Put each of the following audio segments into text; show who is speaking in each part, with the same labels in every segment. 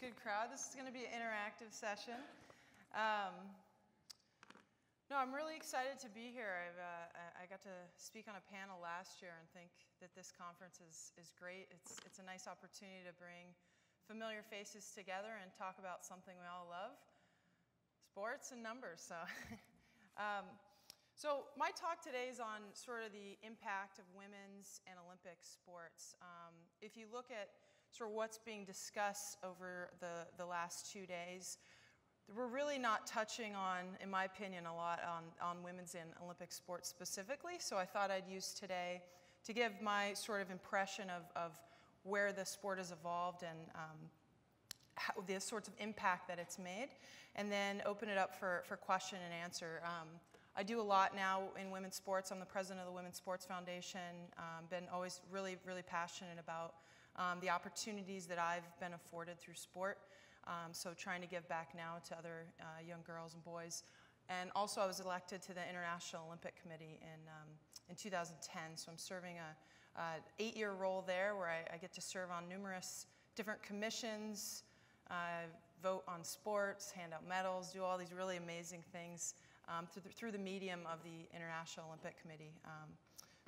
Speaker 1: good crowd. This is going to be an interactive session. No, I'm really excited to be here. I got to speak on a panel last year and think that this conference is great. It's a nice opportunity to bring familiar faces together and talk about something we all love, sports and numbers. So my talk today is on sort of the impact of women's and Olympic sports. If you look at sort of what's being discussed over the last 2 days, we're really not touching on, in my opinion, a lot on women's and Olympic sports specifically. So I thought I'd use today to give my sort of impression of where the sport has evolved and the sorts of impact that it's made, and then open it up for question and answer. I do a lot now in women's sports. I'm the president of the Women's Sports Foundation. Been always really, really passionate about the opportunities that I've been afforded through sport. So trying to give back now to other young girls and boys. And also I was elected to the International Olympic Committee in 2010. So I'm serving a 8-year role there where I get to serve on numerous different commissions, vote on sports, hand out medals, do all these really amazing things through the medium of the International Olympic Committee.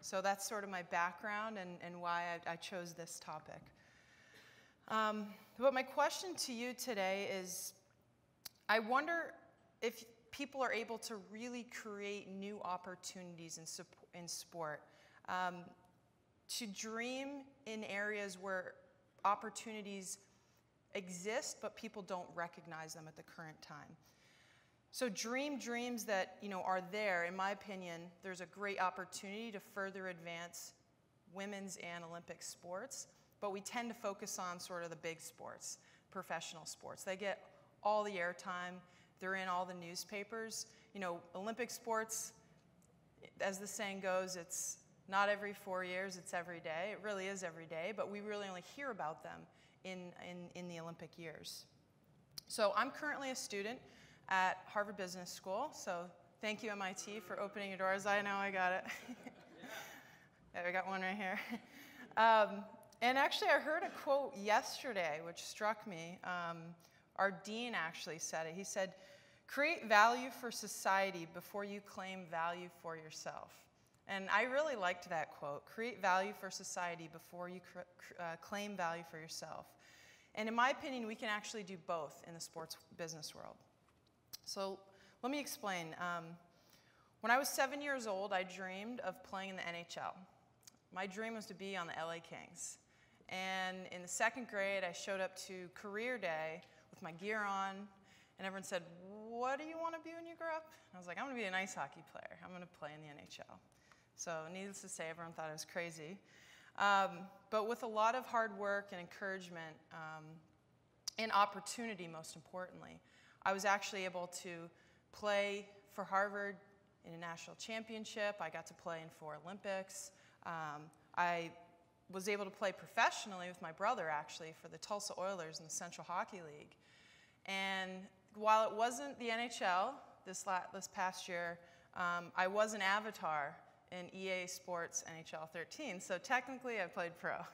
Speaker 1: So that's sort of my background and why I chose this topic. But my question to you today is, I wonder if people are able to really create new opportunities in sport, to dream in areas where opportunities exist, but people don't recognize them at the current time. So dream dreams that are there. In my opinion, there's a great opportunity to further advance women's and Olympic sports, but we tend to focus on sort of the big sports, professional sports. They get all the airtime. They're in all the newspapers. Olympic sports, as the saying goes, it's not every 4 years, it's every day. It really is every day, but we really only hear about them in the Olympic years. So I'm currently a student at Harvard Business School, so thank you, MIT, for opening your doors. I know I got it. Yeah, we got one right here. And actually, I heard a quote yesterday which struck me. Our dean actually said it. He said, "Create value for society before you claim value for yourself." And I really liked that quote, create value for society before you claim value for yourself. And in my opinion, we can actually do both in the sports business world. So let me explain. When I was 7 years old, I dreamed of playing in the NHL. My dream was to be on the LA Kings. And in the 2nd grade, I showed up to career day with my gear on, and everyone said, "What do you want to be when you grow up?" And I was like, "I'm going to be an ice hockey player. I'm going to play in the NHL." So needless to say, everyone thought I was crazy. But with a lot of hard work and encouragement and opportunity, most importantly, I was actually able to play for Harvard in a national championship. I got to play in 4 Olympics. I was able to play professionally with my brother, actually, for the Tulsa Oilers in the Central Hockey League. And while it wasn't the NHL this past year, I was an avatar in EA Sports NHL 13. So technically, I played pro.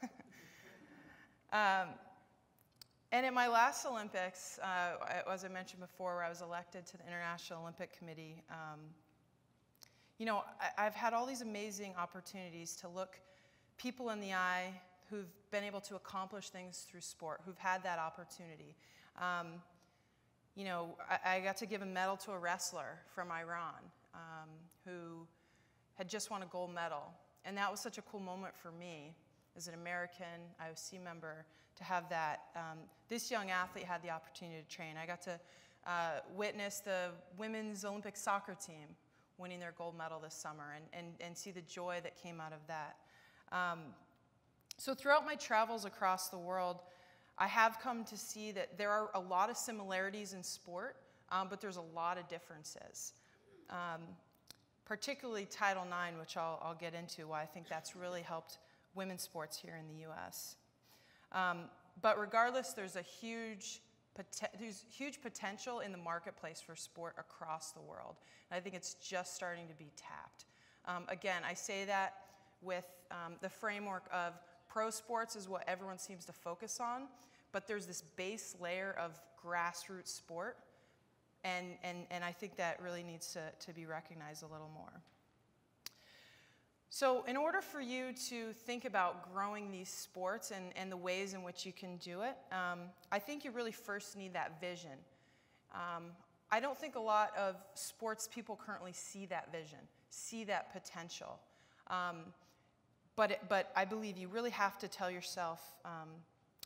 Speaker 1: And at my last Olympics, as I mentioned before, where I was elected to the International Olympic Committee, I've had all these amazing opportunities to look people in the eye who've been able to accomplish things through sport, who've had that opportunity. I got to give a medal to a wrestler from Iran who had just won a gold medal. And that was such a cool moment for me as an American IOC member to have that. This young athlete had the opportunity to train. I got to witness the women's Olympic soccer team winning their gold medal this summer and see the joy that came out of that. So throughout my travels across the world, I have come to see that there are a lot of similarities in sport, but there's a lot of differences. Particularly Title IX, which I'll get into, why I think that's really helped women's sports here in the U.S. But regardless, there's huge potential in the marketplace for sport across the world. And I think it's just starting to be tapped. Again, I say that with the framework of pro sports is what everyone seems to focus on, but there's this base layer of grassroots sport, and I think that really needs to be recognized a little more. So in order for you to think about growing these sports and the ways in which you can do it, I think you really first need that vision. I don't think a lot of sports people currently see that vision, see that potential. But I believe you really have to tell yourself,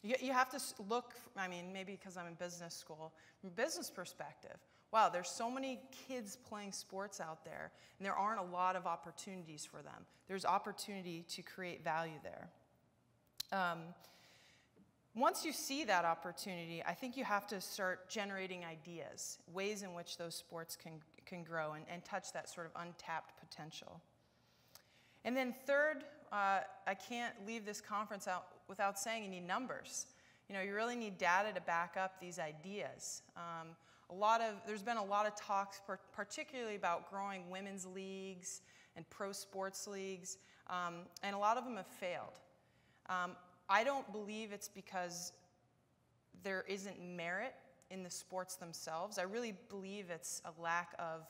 Speaker 1: you have to look, I mean, maybe because I'm in business school, from a business perspective, wow, there's so many kids playing sports out there, and there aren't a lot of opportunities for them. There's opportunity to create value there. Once you see that opportunity, I think you have to start generating ideas, ways in which those sports can grow and touch that sort of untapped potential. And then third, I can't leave this conference out without saying you need numbers. You know, you really need data to back up these ideas. There's been a lot of talks, particularly about growing women's leagues and pro sports leagues, and a lot of them have failed. I don't believe it's because there isn't merit in the sports themselves. I really believe it's a lack of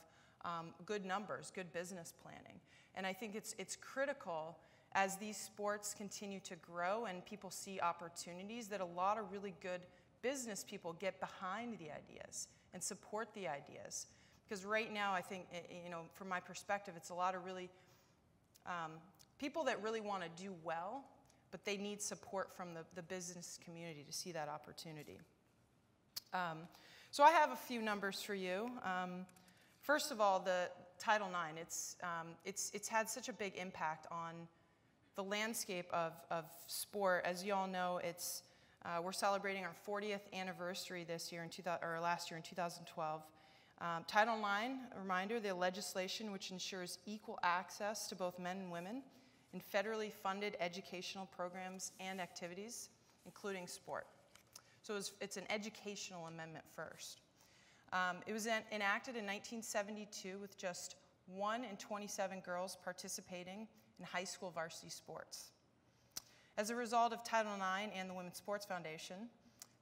Speaker 1: good numbers, good business planning. And I think it's critical as these sports continue to grow and people see opportunities that a lot of really good business people get behind the ideas and support the ideas. Because right now, I think, you know, from my perspective, it's a lot of really people that really want to do well, but they need support from the business community to see that opportunity. So I have a few numbers for you. First of all, the Title IX, it's had such a big impact on the landscape of sport. As you all know, we're celebrating our 40th anniversary this year, last year in 2012. Title IX, a reminder, the legislation which ensures equal access to both men and women in federally funded educational programs and activities, including sport. So it's an educational amendment first. It was enacted in 1972 with just 1 in 27 girls participating in high school varsity sports. As a result of Title IX and the Women's Sports Foundation,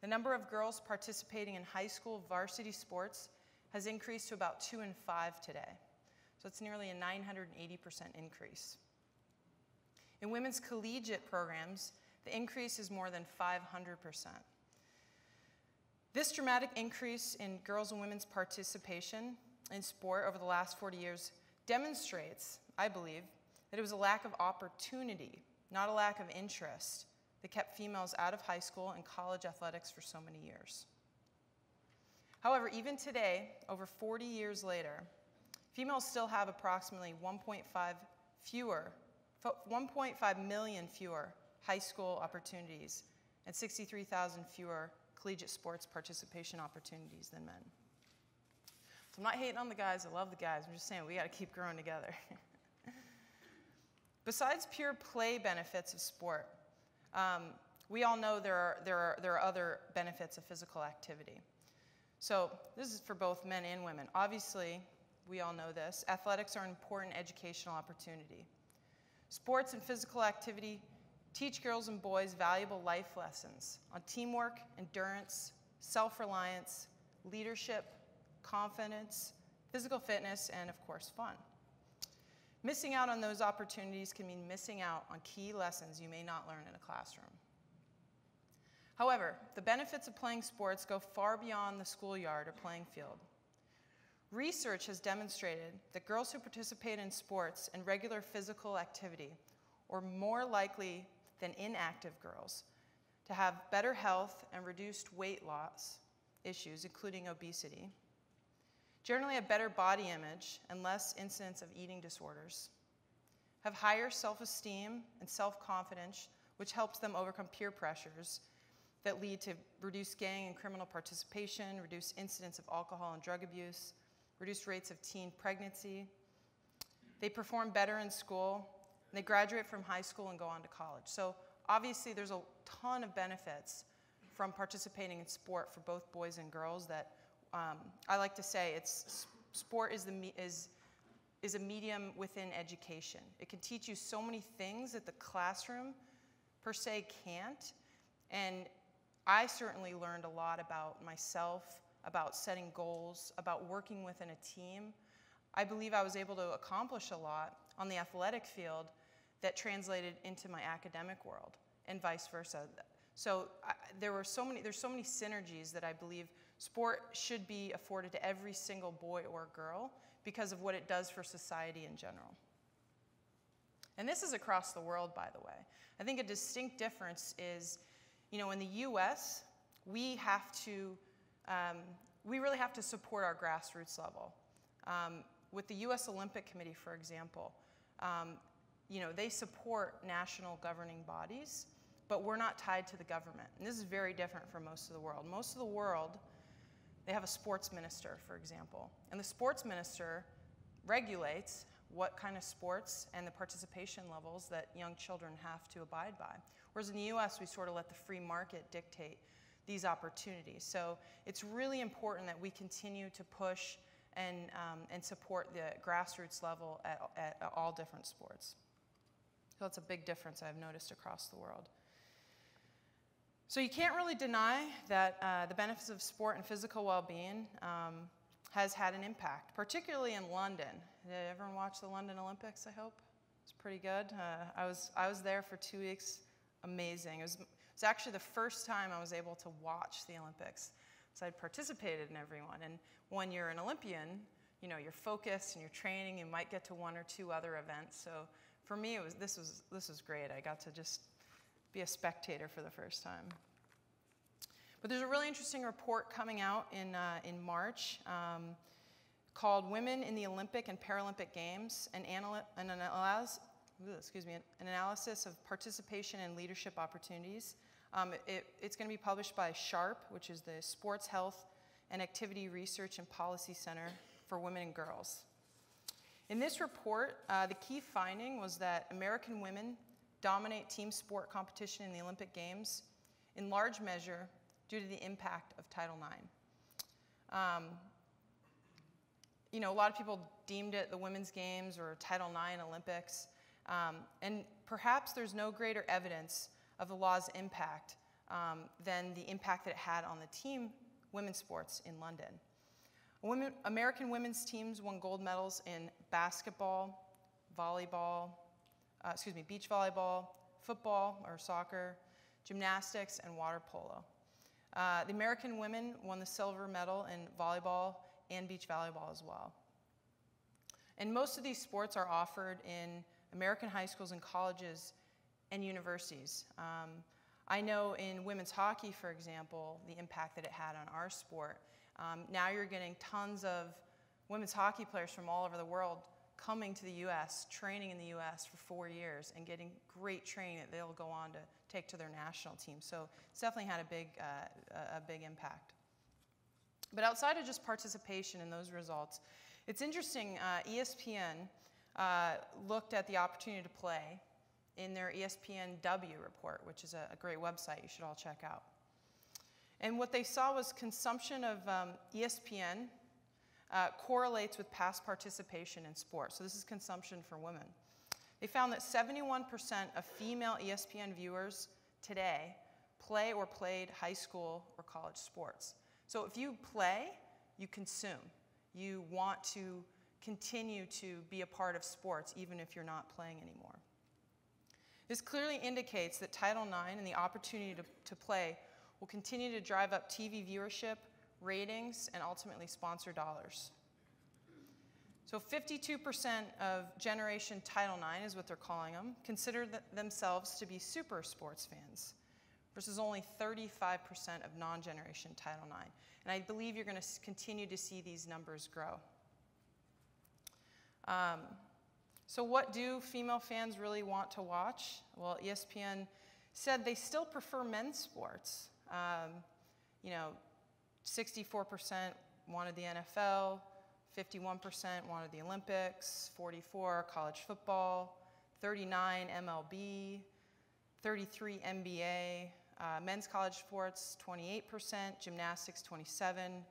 Speaker 1: the number of girls participating in high school varsity sports has increased to about 2 in 5 today. So it's nearly a 980% increase. In women's collegiate programs, the increase is more than 500%. This dramatic increase in girls' and women's participation in sport over the last 40 years demonstrates, I believe, that it was a lack of opportunity, not a lack of interest, that kept females out of high school and college athletics for so many years. However, even today, over 40 years later, females still have approximately 1.5 million fewer high school opportunities and 63,000 fewer collegiate sports participation opportunities than men. So I'm not hating on the guys, I love the guys, I'm just saying we gotta keep growing together. Besides pure play benefits of sport, we all know there are other benefits of physical activity. So this is for both men and women. Obviously, we all know this, athletics are an important educational opportunity. Sports and physical activity teach girls and boys valuable life lessons on teamwork, endurance, self-reliance, leadership, confidence, physical fitness, and of course, fun. Missing out on those opportunities can mean missing out on key lessons you may not learn in a classroom. However, the benefits of playing sports go far beyond the schoolyard or playing field. Research has demonstrated that girls who participate in sports and regular physical activity are more likely than inactive girls to have better health and reduced weight loss issues, including obesity, generally a better body image and less incidence of eating disorders, have higher self-esteem and self-confidence, which helps them overcome peer pressures that lead to reduced gang and criminal participation, reduced incidence of alcohol and drug abuse, reduced rates of teen pregnancy. They perform better in school, and they graduate from high school and go on to college. So obviously there's a ton of benefits from participating in sport for both boys and girls that I like to say sport is a medium within education. It can teach you so many things that the classroom per se can't. And I certainly learned a lot about myself, about setting goals, about working within a team. I believe I was able to accomplish a lot on the athletic field that translated into my academic world, and vice versa. So there's so many synergies that I believe sport should be afforded to every single boy or girl because of what it does for society in general. And this is across the world, by the way. I think a distinct difference is, in the U.S., we really have to support our grassroots level. With the U.S. Olympic Committee, for example, they support national governing bodies, but we're not tied to the government. And this is very different from most of the world. Most of the world, they have a sports minister, for example. And the sports minister regulates what kind of sports and the participation levels that young children have to abide by. Whereas in the U.S., we sort of let the free market dictate these opportunities. So it's really important that we continue to push and support the grassroots level at all different sports. So that's a big difference I've noticed across the world. So you can't really deny that the benefits of sport and physical well-being has had an impact, particularly in London. Did everyone watch the London Olympics, I hope? It's pretty good. I was there for 2 weeks. Amazing. It was actually the first time I was able to watch the Olympics. So I'd participated in every one. And when you're an Olympian, you're focused and you're training. You might get to 1 or 2 other events. So for me, this was great. I got to just be a spectator for the first time. But there's a really interesting report coming out in March called "Women in the Olympic and Paralympic Games: an analysis of participation and leadership opportunities." It's going to be published by SHARP, which is the Sports Health and Activity Research and Policy Center for Women and Girls. In this report, the key finding was that American women dominate team sport competition in the Olympic Games in large measure due to the impact of Title IX. A lot of people deemed it the Women's Games or Title IX Olympics, and perhaps there's no greater evidence of the law's impact than the impact that it had on the team women's sports in London. American women's teams won gold medals in basketball, beach volleyball, football or soccer, gymnastics, and water polo. The American women won the silver medal in volleyball and beach volleyball as well. And most of these sports are offered in American high schools and colleges and universities. I know in women's hockey, for example, the impact that it had on our sport. Now you're getting tons of women's hockey players from all over the world coming to the U.S., training in the U.S. for 4 years and getting great training that they'll go on to take to their national team. So it's definitely had a big impact. But outside of just participation in those results, it's interesting, ESPN looked at the opportunity to play in their ESPN W report, which is a great website you should all check out. And what they saw was consumption of ESPN correlates with past participation in sports. So this is consumption for women. They found that 71% of female ESPN viewers today play or played high school or college sports. So if you play, you consume. You want to continue to be a part of sports even if you're not playing anymore. This clearly indicates that Title IX and the opportunity to play will continue to drive up TV viewership, ratings, and ultimately sponsor dollars. So 52% of Generation Title IX, is what they're calling them, consider themselves to be super sports fans, versus only 35% of non-Generation Title IX. And I believe you're going to continue to see these numbers grow. So what do female fans really want to watch? Well, ESPN said they still prefer men's sports. 64% wanted the NFL, 51% wanted the Olympics, 44% college football, 39% MLB, 33% NBA, men's college sports 28%, gymnastics 27%,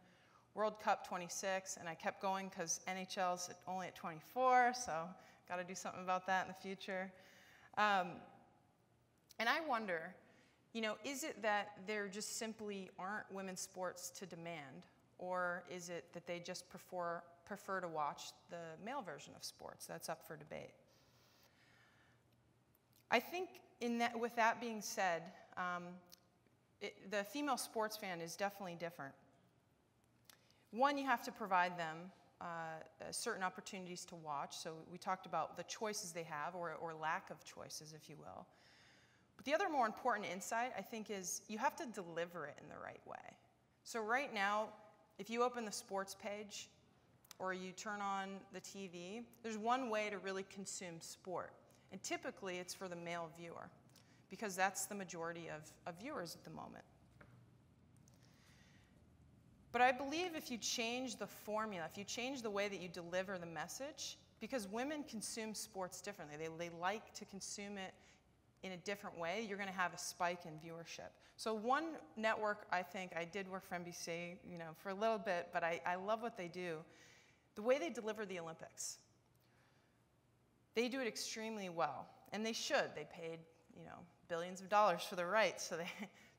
Speaker 1: World Cup 26%, and I kept going because NHL's only at 24%, so got to do something about that in the future. And I wonder is it that there just simply aren't women's sports to demand, or is it that they just prefer to watch the male version of sports? That's up for debate. I think with that being said, the female sports fan is definitely different. One, you have to provide them certain opportunities to watch. So we talked about the choices they have, or lack of choices, if you will. But the other more important insight, I think, is you have to deliver it in the right way. So right now, if you open the sports page or you turn on the TV, there's one way to really consume sport. And typically, it's for the male viewer, because that's the majority of viewers at the moment. But I believe if you change the formula, if you change the way that you deliver the message, because women consume sports differently, they like to consume it in a different way, you're going to have a spike in viewership. So one network, I did work for NBC, for a little bit, but I love what they do. The way they deliver the Olympics. They do it extremely well, and they should. They paid, billions of dollars for the rights, so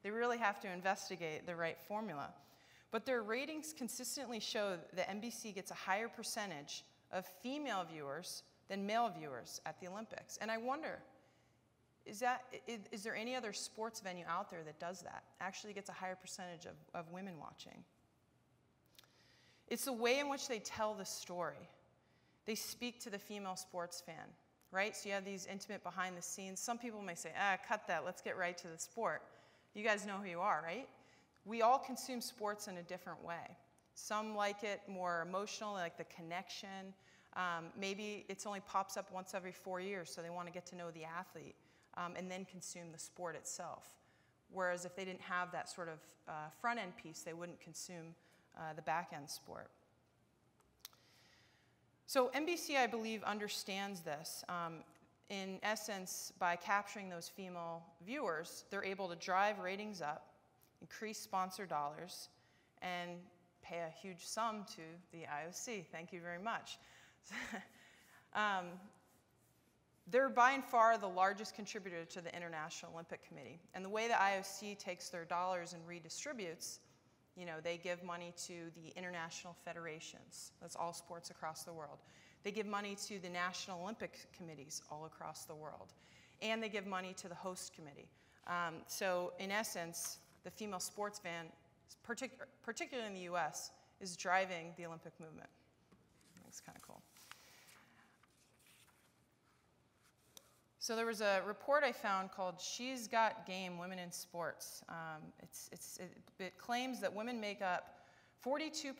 Speaker 1: they really have to investigate the right formula. But their ratings consistently show that NBC gets a higher percentage of female viewers than male viewers at the Olympics. And I wonder, is there any other sports venue out there that does that, actually gets a higher percentage of women watching? It's the way in which they tell the story. They speak to the female sports fan, right? So you have these intimate behind the scenes. Some people may say, cut that, let's get right to the sport. You guys know who you are, right? We all consume sports in a different way. Some like it more emotional, like the connection. Maybe it only pops up once every 4 years, so they want to get to know the athlete and then consume the sport itself. Whereas if they didn't have that sort of front-end piece, they wouldn't consume the back-end sport. So NBC, I believe, understands this. In essence, by capturing those female viewers, they're able to drive ratings up, increase sponsor dollars, and pay a huge sum to the IOC. Thank you very much. They're by and far the largest contributor to the International Olympic Committee. And the way the IOC takes their dollars and redistributes, they give money to the international federations. That's all sports across the world. They give money to the National Olympic Committees all across the world. And they give money to the host committee. So in essence, the female sports fan, particularly in the US, is driving the Olympic movement. It's kind of cool. So there was a report I found called She's Got Game, Women in Sports. It claims that women make up 42%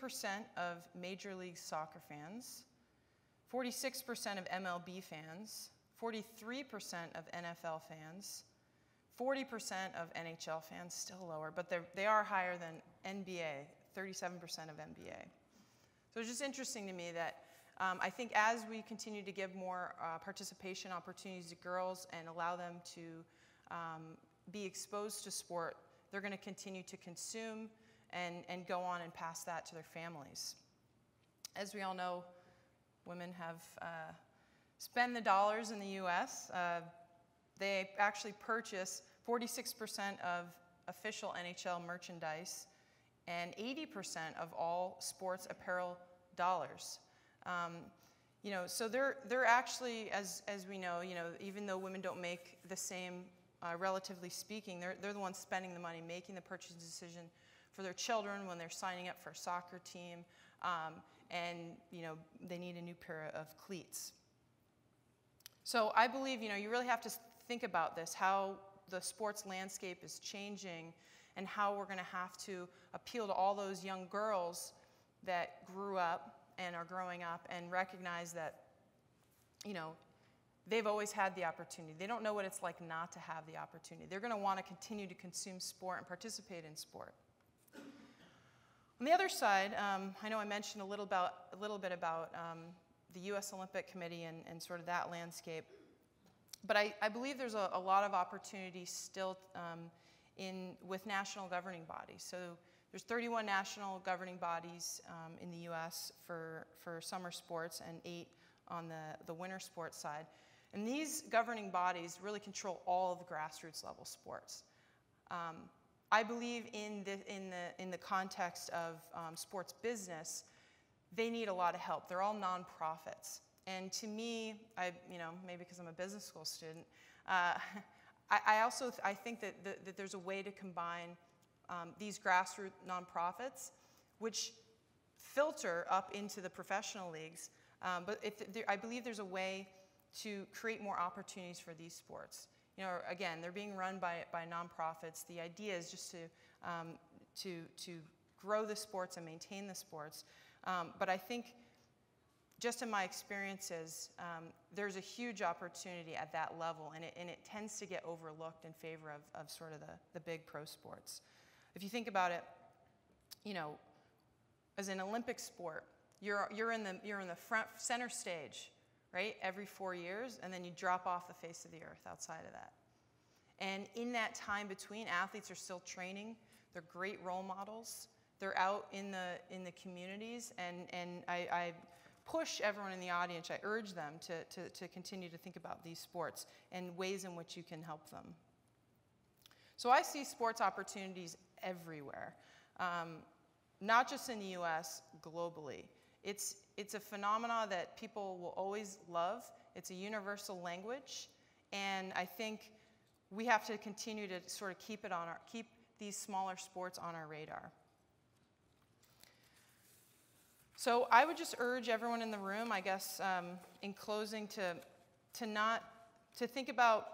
Speaker 1: of Major League Soccer fans, 46% of MLB fans, 43% of NFL fans, 40% of NHL fans, still lower, but they are higher than NBA, 37% of NBA. So it's just interesting to me that I think as we continue to give more participation opportunities to girls and allow them to be exposed to sport, they're going to continue to consume and go on and pass that to their families. As we all know, women have spent the dollars in the US. They actually purchase 46% of official NHL merchandise and 80% of all sports apparel dollars. So they're actually, as we know, even though women don't make the same, relatively speaking, they're the ones spending the money, making the purchase decision for their children when they're signing up for a soccer team, and they need a new pair of cleats. So I believe you really have to think about this, how the sports landscape is changing, and how we're going to have to appeal to all those young girls that grew up and are growing up and recognize that, they've always had the opportunity. They don't know what it's like not to have the opportunity. They're going to want to continue to consume sport and participate in sport. On the other side, I know I mentioned a little bit about the U.S. Olympic Committee and sort of that landscape, but I believe there's a lot of opportunities still with national governing bodies. So there's 31 national governing bodies in the U.S. for summer sports and 8 on the winter sports side. And these governing bodies really control all of the grassroots level sports. I believe in the context of sports business, they need a lot of help. They're all nonprofits. And to me, maybe because I'm a business school student, I think that there's a way to combine these grassroots nonprofits, which filter up into the professional leagues. But I believe there's a way to create more opportunities for these sports. Again, they're being run by nonprofits. The idea is just to grow the sports and maintain the sports. But I think, just in my experiences, there's a huge opportunity at that level, and it tends to get overlooked in favor of sort of the big pro sports. If you think about it, as an Olympic sport, you're in the front center stage, right? Every 4 years, and then you drop off the face of the earth outside of that. And in that time between, athletes are still training. They're great role models. They're out in the communities, and I push everyone in the audience. I urge them to continue to think about these sports and ways in which you can help them. So I see sports opportunities everywhere, not just in the U.S., globally. It's a phenomenon that people will always love. It's a universal language, and I think we have to continue to sort of keep these smaller sports on our radar. So I would just urge everyone in the room, I guess, in closing, to think about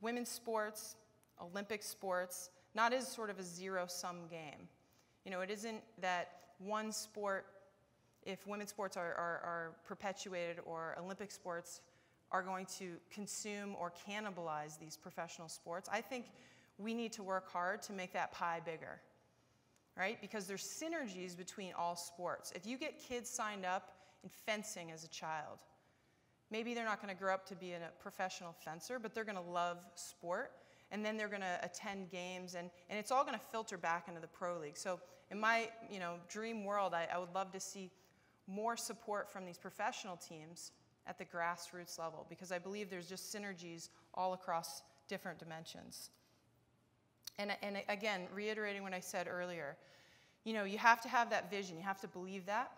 Speaker 1: women's sports, Olympic sports, not as sort of a zero-sum game. It isn't that one sport, if women's sports are perpetuated, or Olympic sports are going to consume or cannibalize these professional sports. I think we need to work hard to make that pie bigger, right? Because there's synergies between all sports. If you get kids signed up in fencing as a child, maybe they're not going to grow up to be a professional fencer, but they're going to love sport, and then they're going to attend games, and it's all going to filter back into the pro league. So in my dream world, I would love to see more support from these professional teams at the grassroots level, because I believe there's just synergies all across different dimensions. And again, reiterating what I said earlier, you have to have that vision. You have to believe that.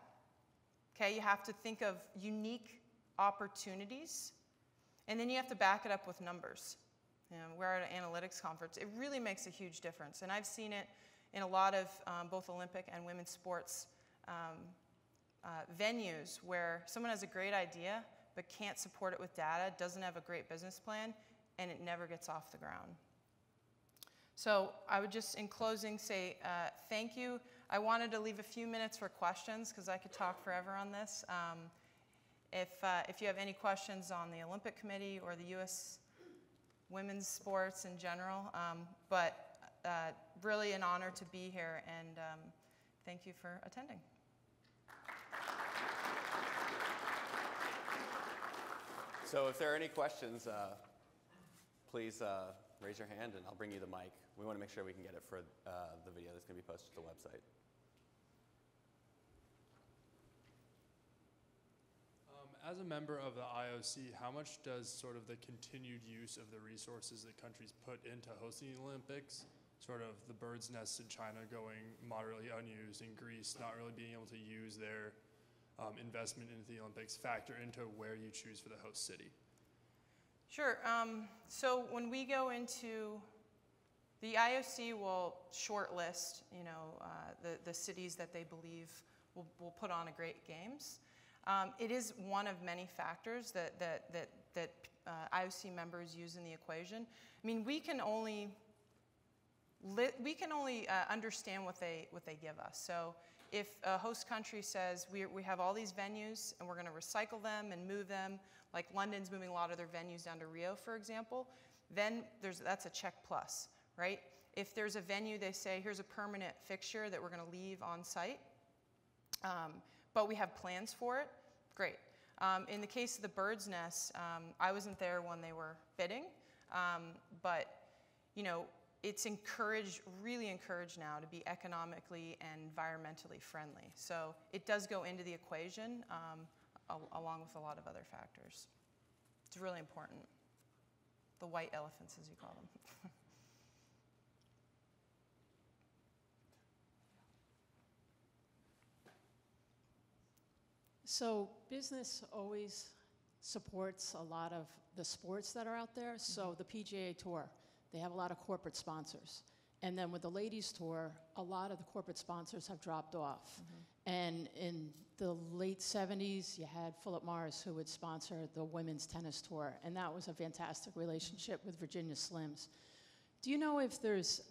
Speaker 1: Okay, you have to think of unique opportunities, and then you have to back it up with numbers. We're at an analytics conference. It really makes a huge difference, and I've seen it in a lot of both Olympic and women's sports venues where someone has a great idea but can't support it with data, doesn't have a great business plan, and it never gets off the ground. So I would just, in closing, say thank you. I wanted to leave a few minutes for questions because I could talk forever on this. If you have any questions on the Olympic Committee or the U.S. women's sports in general, but really an honor to be here, and thank you for attending.
Speaker 2: So if there are any questions, please raise your hand and I'll bring you the mic. We want to make sure we can get it for the video that's going to be posted to the website.
Speaker 3: As a member of the IOC, how much does sort of the continued use of the resources that countries put into hosting the Olympics, sort of the bird's nest in China going moderately unused, in Greece not really being able to use their investment into the Olympics, factor into where you choose for the host city?
Speaker 1: Sure. So when we go into, the IOC will shortlist, the cities that they believe will put on a great games. It is one of many factors that IOC members use in the equation. I mean, we can only understand what they give us. So if a host country says we have all these venues and we're going to recycle them and move them, like London's moving a lot of their venues down to Rio, for example, then that's a check plus, right? If there's a venue, they say, here's a permanent fixture that we're going to leave on site, but we have plans for it, great. In the case of the bird's nest, I wasn't there when they were bidding, but it's really encouraged now to be economically and environmentally friendly. So it does go into the equation along with a lot of other factors. It's really important. The white elephants, as you call them.
Speaker 4: So business always supports a lot of the sports that are out there. So the PGA Tour, they have a lot of corporate sponsors. And then with the ladies tour, a lot of the corporate sponsors have dropped off. And in the late 70s, you had Philip Morris who would sponsor the women's tennis tour. And that was a fantastic relationship with Virginia Slims. Do you know if there's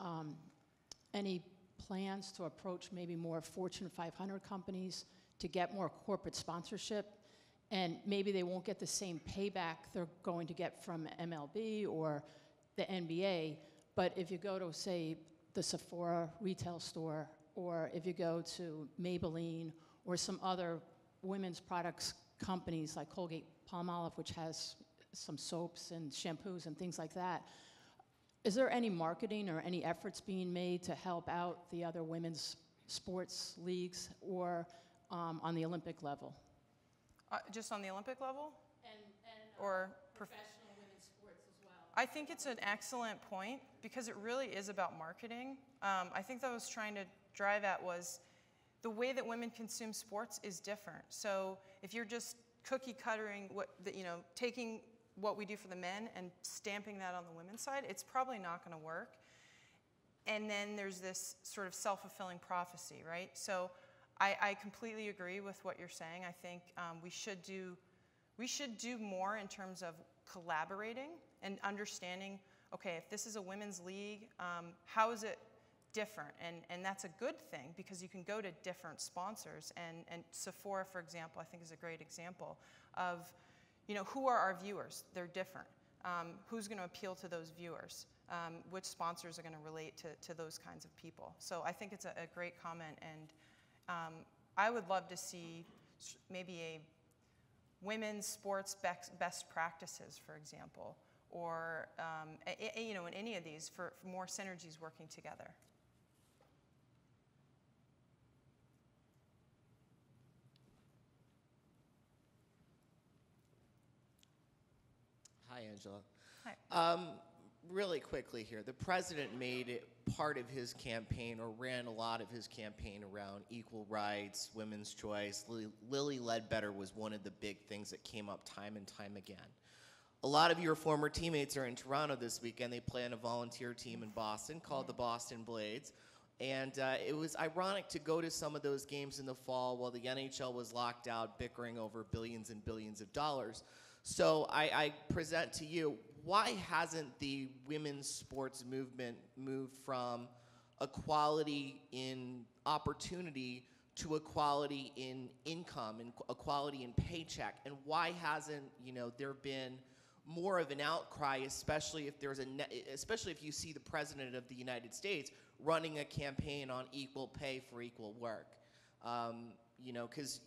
Speaker 4: any plans to approach maybe more Fortune 500 companies to get more corporate sponsorship? And maybe they won't get the same payback they're going to get from MLB or the NBA. But if you go to, say, the Sephora retail store, or if you go to Maybelline or some other women's products companies like Colgate-Palmolive, which has some soaps and shampoos and things like that, is there any marketing or any efforts being made to help out the other women's sports leagues or on the Olympic level?
Speaker 1: Just on the Olympic level?
Speaker 4: And
Speaker 1: Or
Speaker 4: professional women's sports as well.
Speaker 1: I think it's an excellent point because it really is about marketing. I think that I was trying to drive at was the way that women consume sports is different. So if you're just cookie cuttering taking what we do for the men and stamping that on the women's side, it's probably not going to work. And then there's this sort of self-fulfilling prophecy, right? So I completely agree with what you're saying. I think we should do more in terms of collaborating and understanding, okay, if this is a women's league, how is it different? And that's a good thing because you can go to different sponsors. And Sephora, for example, I think is a great example of, who are our viewers? They're different. Who's going to appeal to those viewers? Which sponsors are going to relate to those kinds of people? So I think it's a great comment, and I would love to see maybe a women's sports best practices, for example, or in any of these for more synergies working together.
Speaker 5: Hi, Angela.
Speaker 1: Hi.
Speaker 5: Really quickly here, the president made it part of his campaign, or ran a lot of his campaign around equal rights, women's choice. Lily Ledbetter was one of the big things that came up time and time again. A lot of your former teammates are in Toronto this weekend. They play on a volunteer team in Boston called the Boston Blades. And it was ironic to go to some of those games in the fall while the NHL was locked out, bickering over billions and billions of dollars. So I present to you, why hasn't the women's sports movement moved from equality in opportunity to equality in income and equality in paycheck? And why hasn't there been more of an outcry, especially if if you see the president of the United States running a campaign on equal pay for equal work? Because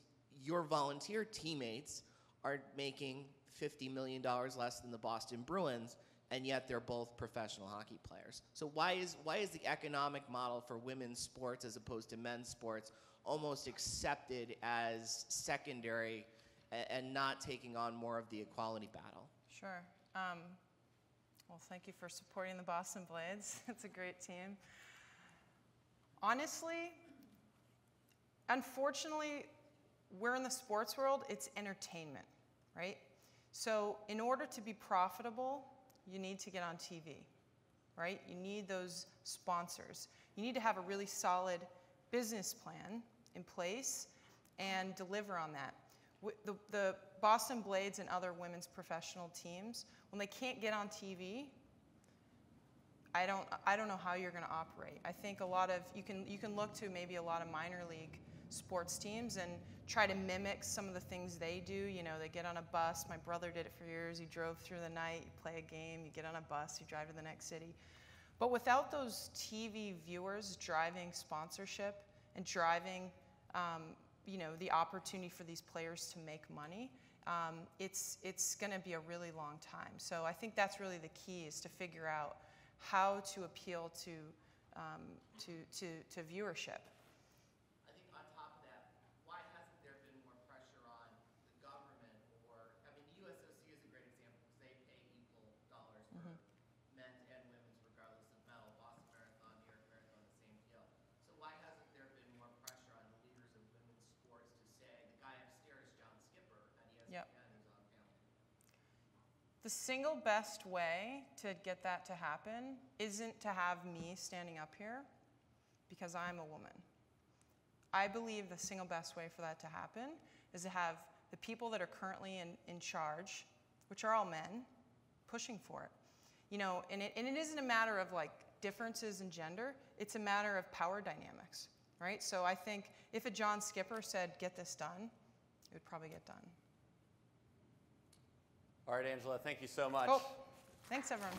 Speaker 5: your volunteer teammates are making $50 million less than the Boston Bruins, and yet they're both professional hockey players. So why is the economic model for women's sports as opposed to men's sports almost accepted as secondary and not taking on more of the equality battle?
Speaker 1: Sure. Well, thank you for supporting the Boston Blades. It's a great team. Honestly, unfortunately, we're in the sports world. It's entertainment, right? So in order to be profitable, you need to get on TV, right? You need those sponsors. You need to have a really solid business plan in place and deliver on that. The Boston Blades and other women's professional teams, when they can't get on TV, I don't know how you're going to operate. I think a lot of you can look to maybe a lot of minor league sports teams and try to mimic some of the things they do. They get on a bus. My brother did it for years. He drove through the night. You play a game. You get on a bus. You drive to the next city. But without those TV viewers driving sponsorship and driving, the opportunity for these players to make money, it's going to be a really long time. So I think that's really the key, is to figure out how to appeal to viewership.
Speaker 5: I think on top of that, why hasn't there been more pressure on the government the USOC is a great example because they pay equal dollars for men's and women's regardless of medal. Boston Marathon, New York Marathon, the same deal. So why hasn't there been more pressure on the leaders of women's sports to say, the guy upstairs, John
Speaker 1: The single best way to get that to happen isn't to have me standing up here because I'm a woman. I believe the single best way for that to happen is to have the people that are currently in charge, which are all men, pushing for it. You know, and it isn't a matter of like differences in gender, it's a matter of power dynamics, right? So I think if a John Skipper said, get this done, it would probably get done.
Speaker 2: All right, Angela, thank you so much.
Speaker 1: Oh, thanks everyone.